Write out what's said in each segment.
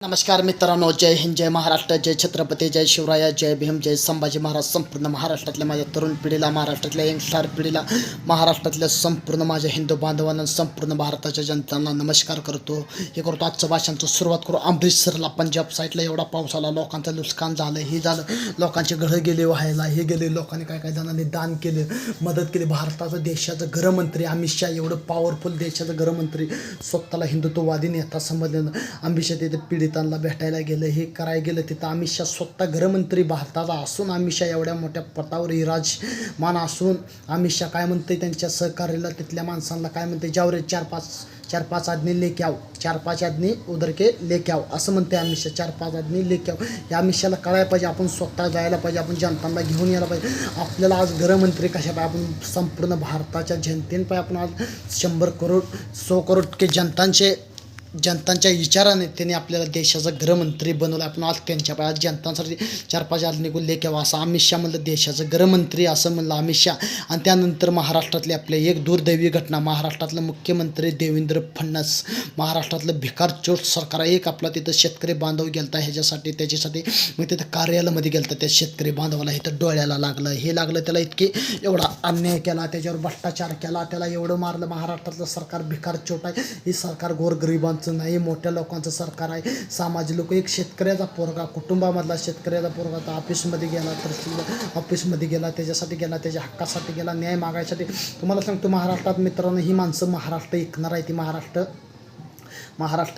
नमस्कार मित्रांनो, जय हिंद, जय महाराष्ट्र, जय छत्रपती, जय शिवराय, जय भीम, जय संभाजी महाराज. संपूर्ण महाराष्ट्रातल्या माझ्या तरुण पिढीला, महाराष्ट्रातल्या यंगस्टार पिढीला, महाराष्ट्रातल्या संपूर्ण माझ्या हिंदू बांधवांना, संपूर्ण भारताच्या जनतांना नमस्कार करतो. हे करतो आजचं भाषणाचं सुरुवात करू. अमृतसरला पंजाब साईडला एवढा पाऊस आला, लोकांचं नुकसान झालं, हे झालं, लोकांचे घरं गेले व्हायला, हे गेले, लोकांनी काय काय जणांनी दान केले, मदत केली. भारताचं देशाचं गृहमंत्री अमित शहा, एवढं पॉवरफुल देशाचं गृहमंत्री, स्वतःला हिंदुत्ववादी नेता समजलं. अमित शहा तिथे पीडितांना भेटायला गेलं, हे करायला गेलं. तिथं अमित शहा स्वतः गृहमंत्री भारताचा असून, अमित शहा एवढ्या मोठ्या पदावर विराजमान असून, अमित शहा काय म्हणते त्यांच्या सहकार्याला, तिथल्या माणसांना काय म्हणते, जावरे चार पाच आदमी लेके आओ, 4-5 आदमी उधर के लेके आओ, असं म्हणते अमित शहा. 4-5 आदमी लेके आओ, हे अमित शहाला कळायला पाहिजे. आपण स्वतः जायला पाहिजे, आपण जनतांना घेऊन यायला पाहिजे. आपल्याला आज गृहमंत्री कशा पाहिजे, आपण संपूर्ण भारताच्या जनतेने पाहिजे. आपण आज 100 करोड 100 करोड के जनतांच्या विचाराने त्यांनी आपल्याला देशाचा गृहमंत्री बनवलं. आपण आज त्यांच्या पायात जनतांसाठी 4-5 आदमी को लेके आओ असं अमित शहा म्हणलं, देशाचं गृहमंत्री असं म्हणलं अमित शहा. आणि त्यानंतर महाराष्ट्रातले आपले एक दुर्दैवी घटना, महाराष्ट्रातलं मुख्यमंत्री देवेंद्र फडणवीस, महाराष्ट्रातलं भिकार चोट सरकार, एक आपला तिथं शेतकरी बांधव गेलता ह्याच्यासाठी त्याच्यासाठी, मग तिथं कार्यालयामध्ये गेलता. त्या शेतकरी बांधवाला इथं डोळ्याला लागलं, हे लागलं, त्याला इतके एवढा अन्याय केला, त्याच्यावर भ्रष्टाचार केला, त्याला एवढं मारलं. महाराष्ट्रातलं सरकार भिकार चोट आहे, ही सरकार गोरगरिबांचं नाही, मोठ्या लोकांचं सरकार आहे. सामाजिक लोक, एक शेतकऱ्याचा पोरगा, कुटुंबामधला शेतकऱ्याचा पोरगा तर ऑफिसमध्ये गेला, तर ऑफिसमध्ये गेला, त्याच्यासाठी गेला, त्याच्या हक्कासाठी गेला, न्याय मागायसाठी. तुम्हाला सांगतो महाराष्ट्रात मित्रांनो, ही माणसं महाराष्ट्र ऐकणार आहे, ती महाराष्ट्र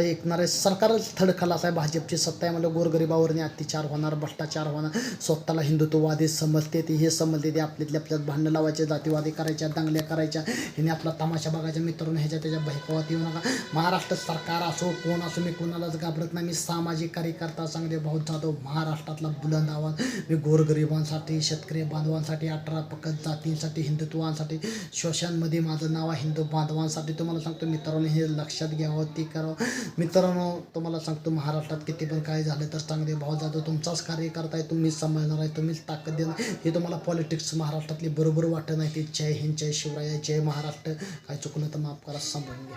ऐकणार आहे. सरकारच थडखलास आहे, भाजपची सत्ता आहे. मला गोरगरिबावरने अत्याचार होणार, भ्रष्टाचार होणार, स्वतःला हिंदुत्ववादी समजते ती, हे समजते ते, आपल्यात भांडणं लावायचे, जातीवादी करायच्या, दंगल्या करायच्या, ह्याने आपला तमाशा बघायचा. मित्रांनो, ह्याच्या त्याच्या बहिकवात येऊ नका. महाराष्ट्र सरकार असो, कोण असो, मी कोणालाच घाबरत नाही. मी सामाजिक कार्यकर्ता चांगले भाऊ जाधव, महाराष्ट्रातला बुलंद आवाज. मी गोरगरिबांसाठी, शेतकरी बांधवांसाठी, 18 पकड जातींसाठी, हिंदुत्वांसाठी, शोषणामध्ये माझं नाव आहे, हिंदू बांधवांसाठी. तुम्हाला सांगतो मित्रांनो, हे लक्षात घ्यावं, ती करावं. मित्रांनो, तुम्हाला सांगतो महाराष्ट्रात किती पण काय झालं तर चांगले भाऊ जाधव तुमचाच कार्य करताय, तुम्हीच सांभाळणार आहे, तुम्हीच ताकद देणार. हे तुम्हाला पॉलिटिक्स महाराष्ट्रातली बरोबर वाटत नाही. ते जय हिंद, जय शिवराय, जय महाराष्ट्र. काय चुकलं तर माफ करा, सांभाळून घ्या.